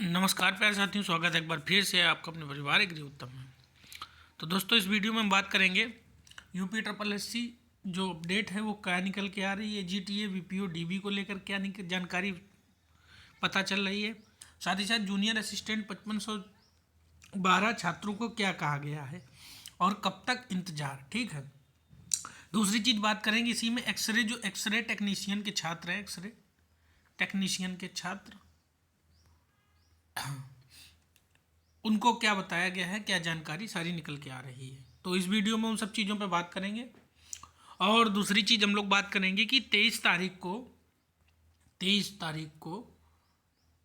नमस्कार प्यारे साथियों, स्वागत है एक बार फिर से आपका अपने पारिवारिक गृह उत्तम में। तो दोस्तों, इस वीडियो में हम बात करेंगे यूपी ट्रिपल एससी जो अपडेट है वो क्या निकल के आ रही है, जीटीए वीपीओ डीबी को लेकर क्या जानकारी पता चल रही है। साथ ही साथ जूनियर असिस्टेंट 5512 छात्रों को क्या कहा गया है और कब तक इंतजार। ठीक है। दूसरी चीज़ बात करेंगे इसी में एक्सरे टेक्नीशियन के छात्र हैं, एक्सरे टेक्नीशियन के छात्र, उनको क्या बताया गया है, क्या जानकारी सारी निकल के आ रही है। तो इस वीडियो में उन सब चीज़ों पे बात करेंगे। और दूसरी चीज़ हम लोग बात करेंगे कि 23 तारीख को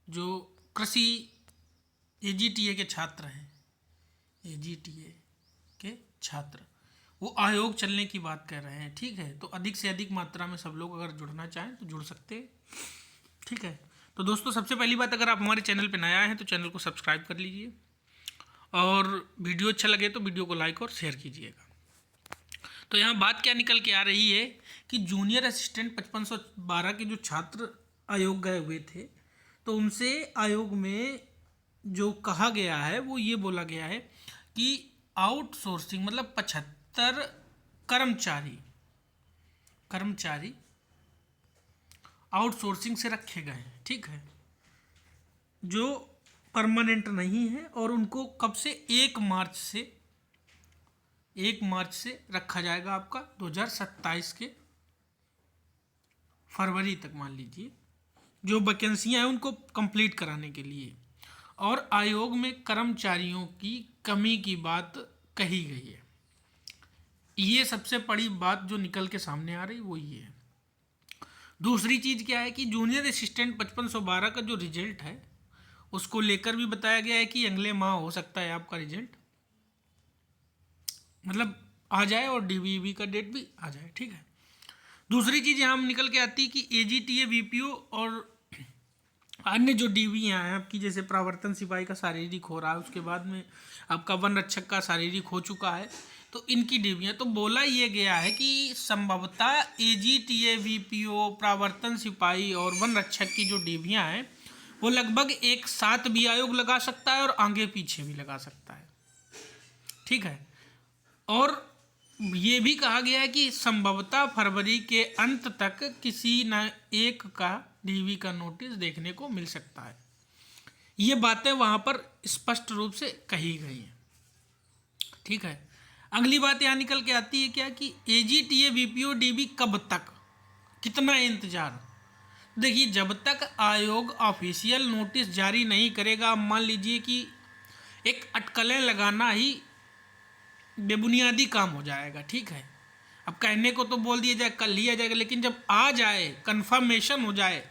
जो कृषि एजीटीए के छात्र हैं, एजीटीए के छात्र वो आयोग चलने की बात कर रहे हैं। ठीक है। तो अधिक से अधिक मात्रा में सब लोग अगर जुड़ना चाहें तो जुड़ सकते हैं। ठीक है। तो दोस्तों, सबसे पहली बात, अगर आप हमारे चैनल पर नया हैं तो चैनल को सब्सक्राइब कर लीजिए और वीडियो अच्छा लगे तो वीडियो को लाइक और शेयर कीजिएगा। तो यहाँ बात क्या निकल के आ रही है कि जूनियर असिस्टेंट 5512 के जो छात्र आयोग गए हुए थे, तो उनसे आयोग में जो कहा गया है वो ये बोला गया है कि आउटसोर्सिंग मतलब 75 कर्मचारी आउटसोर्सिंग से रखे गए हैं। ठीक है। जो परमानेंट नहीं है और उनको कब से 1 मार्च से रखा जाएगा आपका 2027 के फरवरी तक, मान लीजिए, जो वैकेंसियां हैं उनको कंप्लीट कराने के लिए। और आयोग में कर्मचारियों की कमी की बात कही गई है। ये सबसे बड़ी बात जो निकल के सामने आ रही वो ये है। दूसरी चीज़ क्या है कि जूनियर असिस्टेंट 5512 का जो रिजल्ट है उसको लेकर भी बताया गया है कि अगले माह हो सकता है आपका रिजल्ट मतलब आ जाए और डीवीवी का डेट भी आ जाए। ठीक है। दूसरी चीज़ यहाँ निकल के आती है कि एजीटीए वीपीओ और अन्य जो डीवीयाँ हैं आपकी, जैसे प्रवर्तन सिपाही का शारीरिक हो रहा है, उसके बाद में आपका वन रक्षक का शारीरिक हो चुका है, तो इनकी डीवीयाँ, तो बोला ये गया है कि संभवतः एजीटीए वीपीओ प्रवर्तन सिपाही और वन रक्षक की जो डीवीयाँ हैं वो लगभग एक साथ भी आयोग लगा सकता है और आगे पीछे भी लगा सकता है। ठीक है। और ये भी कहा गया है कि संभवतः फरवरी के अंत तक किसी न एक का डीवी का नोटिस देखने को मिल सकता है। ये बातें वहाँ पर स्पष्ट रूप से कही गई हैं। ठीक है। अगली बात यहाँ निकल के आती है क्या कि एजीटीए वीपीओ डीवी कब तक, कितना इंतजार। देखिए, जब तक आयोग ऑफिशियल नोटिस जारी नहीं करेगा, मान लीजिए कि एक अटकलें लगाना ही बेबुनियादी काम हो जाएगा। ठीक है। अब कहने को तो बोल दिया जाए, कल लिया जाएगा, लेकिन जब आ जाए, कंफर्मेशन हो जाए,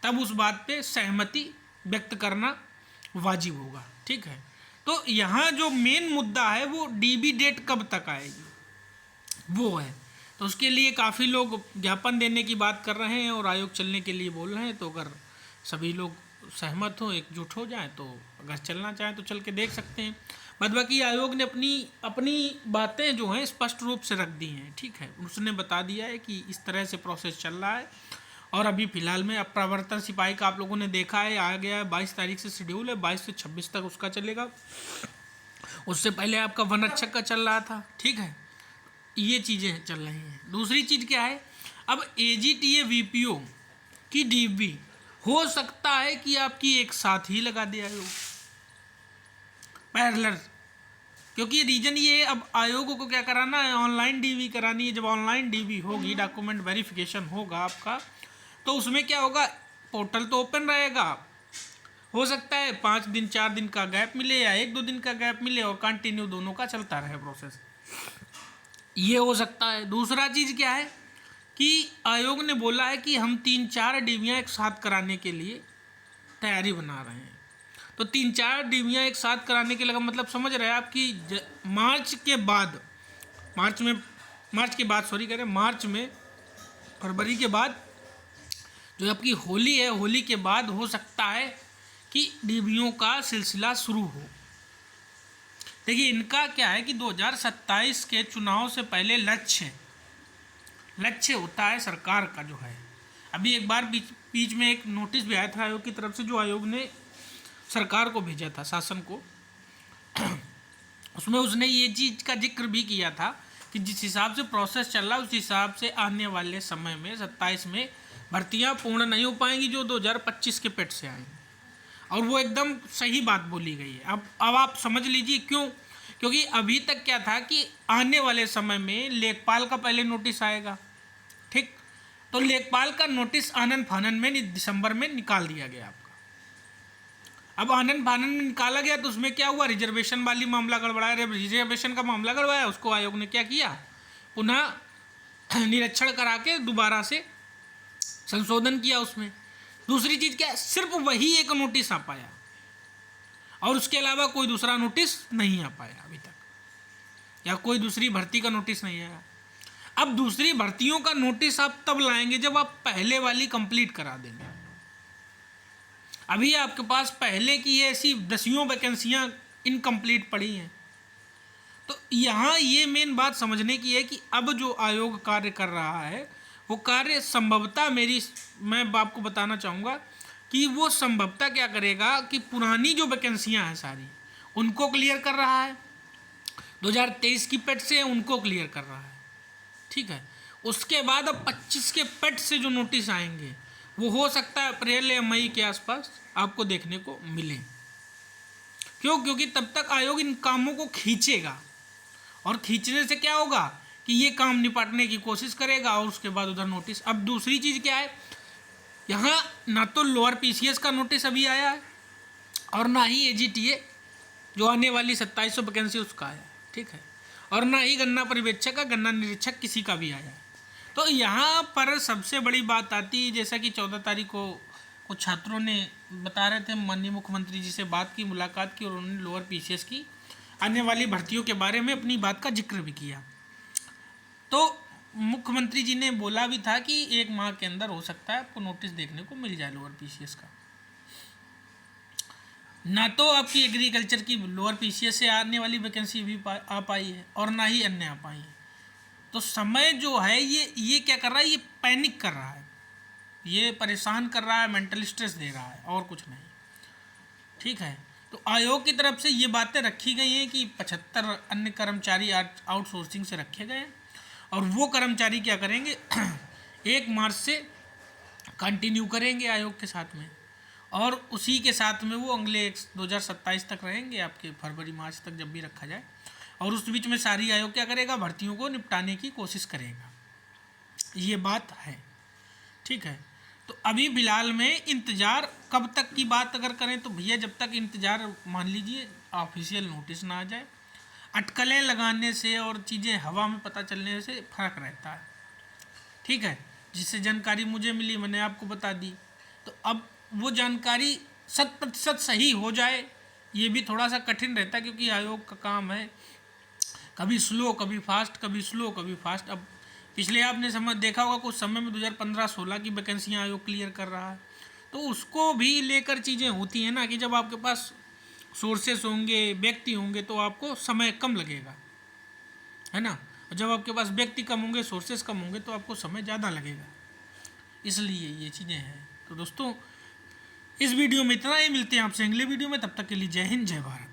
तब उस बात पे सहमति व्यक्त करना वाजिब होगा। ठीक है। तो यहाँ जो मेन मुद्दा है वो डीबी डेट कब तक आएगी वो है। तो उसके लिए काफ़ी लोग ज्ञापन देने की बात कर रहे हैं और आयोग चलने के लिए बोल रहे हैं। तो अगर सभी लोग सहमत हो, एकजुट हो जाएं, तो अगर चलना चाहें तो चल के देख सकते हैं। बाकी आयोग ने अपनी बातें जो हैं स्पष्ट रूप से रख दी हैं। ठीक है। उसने बता दिया है कि इस तरह से प्रोसेस चल रहा है। और अभी फ़िलहाल में अब प्रवर्तन सिपाही का आप लोगों ने देखा है, आ गया है 22 तारीख से शेड्यूल है, 22 से 26 तक उसका चलेगा। उससे पहले आपका वन रक्षक का चल रहा था। ठीक है। ये चीज़ें चल रही हैं। दूसरी चीज़ क्या है, अब एजीटीए वीपीओ की डीवी हो सकता है कि आपकी एक साथ ही लगा दिया हो पैरेलल, क्योंकि रीजन ये है, अब आयोग को क्या कराना है, ऑनलाइन डीवी करानी है। जब ऑनलाइन डीवी होगी, डॉक्यूमेंट वेरिफिकेशन होगा आपका, तो उसमें क्या होगा, पोर्टल तो ओपन रहेगा। हो सकता है 5 दिन 4 दिन का गैप मिले या 1-2 दिन का गैप मिले और कंटिन्यू दोनों का चलता रहे प्रोसेस, ये हो सकता है। दूसरा चीज़ क्या है कि आयोग ने बोला है कि हम 3-4 डीवियाँ एक साथ कराने के लिए तैयारी बना रहे हैं। तो 3-4 डीवियाँ एक साथ कराने के लगा मतलब समझ रहे हैं आप कि मार्च में फरवरी के बाद जो आपकी होली है, होली के बाद हो सकता है कि डीवियों का सिलसिला शुरू हो। देखिए, इनका क्या है कि 2027 के चुनाव से पहले लक्ष्य होता है सरकार का जो है। अभी एक बार बीच में एक नोटिस भी आया था आयोग की तरफ से, जो आयोग ने सरकार को भेजा था, शासन को। उसमें उसने ये चीज़ का जिक्र भी किया था कि जिस हिसाब से प्रोसेस चल रहा है उस हिसाब से आने वाले समय में 27 में भर्तियां पूर्ण नहीं हो पाएंगी जो 2025 के पेट से आएंगी। और वो एकदम सही बात बोली गई है। अब आप समझ लीजिए क्यों, क्योंकि अभी तक क्या था कि आने वाले समय में लेखपाल का पहले नोटिस आएगा, ठीक, तो लेखपाल का नोटिस आनन फानन में दिसंबर में निकाल दिया गया आपका। अब आनन फानन में निकाला गया तो उसमें क्या हुआ, रिजर्वेशन वाली मामला गड़बड़ाया, रिजर्वेशन का मामला गड़बड़ाया, उसको आयोग ने क्या किया, पुनः निरीक्षण करा के दोबारा से संशोधन किया उसमें। दूसरी चीज़ क्या है, सिर्फ वही एक नोटिस आ पाया और उसके अलावा कोई दूसरा नोटिस नहीं आ पाया अभी तक, या कोई दूसरी भर्ती का नोटिस नहीं आया। अब दूसरी भर्तियों का नोटिस आप तब लाएंगे जब आप पहले वाली कंप्लीट करा देंगे। अभी आपके पास पहले की ऐसी दसियों वैकेंसियां इनकम्प्लीट पड़ी हैं। तो यहाँ ये मेन बात समझने की है कि अब जो आयोग कार्य कर रहा है वो कार्य संभवतः मैं आपको बताना चाहूँगा कि वो संभवतः क्या करेगा कि पुरानी जो वैकेंसियाँ हैं सारी उनको क्लियर कर रहा है, 2023 की पेट से उनको क्लियर कर रहा है, ठीक है। उसके बाद अब 25 के पेट से जो नोटिस आएंगे वो हो सकता है अप्रैल या मई के आसपास आपको देखने को मिले। क्यों? क्योंकि तब तक आयोग इन कामों को खींचेगा और खींचने से क्या होगा कि ये काम निपटने की कोशिश करेगा और उसके बाद उधर नोटिस। अब दूसरी चीज़ क्या है, यहाँ ना तो लोअर पीसीएस का नोटिस अभी आया है और ना ही एजीटीए जो आने वाली 2700 वैकेंसी उसका आया है, ठीक है, और ना ही गन्ना पर्यवेक्षक का, गन्ना निरीक्षक किसी का भी आया है। तो यहाँ पर सबसे बड़ी बात आती है, जैसा कि 14 तारीख को कुछ छात्रों ने बता रहे थे, माननीय मुख्यमंत्री जी से बात की, मुलाकात की और उन्होंने लोअर पीसीएस की आने वाली भर्तियों के बारे में अपनी बात का जिक्र भी किया। तो मुख्यमंत्री जी ने बोला भी था कि 1 माह के अंदर हो सकता है आपको नोटिस देखने को मिल जाए लोअर पीसीएस का। ना तो आपकी एग्रीकल्चर की लोअर पीसीएस से आने वाली वैकेंसी भी आ पाई है और ना ही अन्य आ पाई है। तो समय जो है ये क्या कर रहा है, ये पैनिक कर रहा है, ये परेशान कर रहा है, मेंटल स्ट्रेस दे रहा है और कुछ नहीं, ठीक है। तो आयोग की तरफ से ये बातें रखी गई हैं कि 75 अन्य कर्मचारी आउटसोर्सिंग से रखे गए हैं और वो कर्मचारी क्या करेंगे 1 मार्च से कंटिन्यू करेंगे आयोग के साथ में और उसी के साथ में वो अगले 2027 तक रहेंगे, आपके फरवरी मार्च तक जब भी रखा जाए। और उस बीच में सारी आयोग क्या करेगा, भर्तियों को निपटाने की कोशिश करेगा। ये बात है, ठीक है। तो अभी फ़िलहाल में इंतज़ार कब तक की बात अगर करें तो भैया जब तक इंतज़ार मान लीजिए ऑफिशियल नोटिस ना आ जाए, अटकलें लगाने से और चीज़ें हवा में पता चलने से फ़र्क रहता है, ठीक है। जिससे जानकारी मुझे मिली मैंने आपको बता दी। तो अब वो जानकारी 100% सही हो जाए ये भी थोड़ा सा कठिन रहता है, क्योंकि आयोग का काम है कभी स्लो कभी फास्ट, कभी स्लो कभी फास्ट। अब पिछले आपने समझ देखा होगा कुछ समय में 2015-16 की वैकेंसियाँ आयोग क्लियर कर रहा है, तो उसको भी लेकर चीज़ें होती हैं ना कि जब आपके पास सोर्सेस होंगे, व्यक्ति होंगे तो आपको समय कम लगेगा, है ना। जब आपके पास व्यक्ति कम होंगे, सोर्सेस कम होंगे तो आपको समय ज़्यादा लगेगा, इसलिए ये चीज़ें हैं। तो दोस्तों इस वीडियो में इतना ही, मिलते हैं आपसे अगले वीडियो में, तब तक के लिए जय हिंद जय भारत।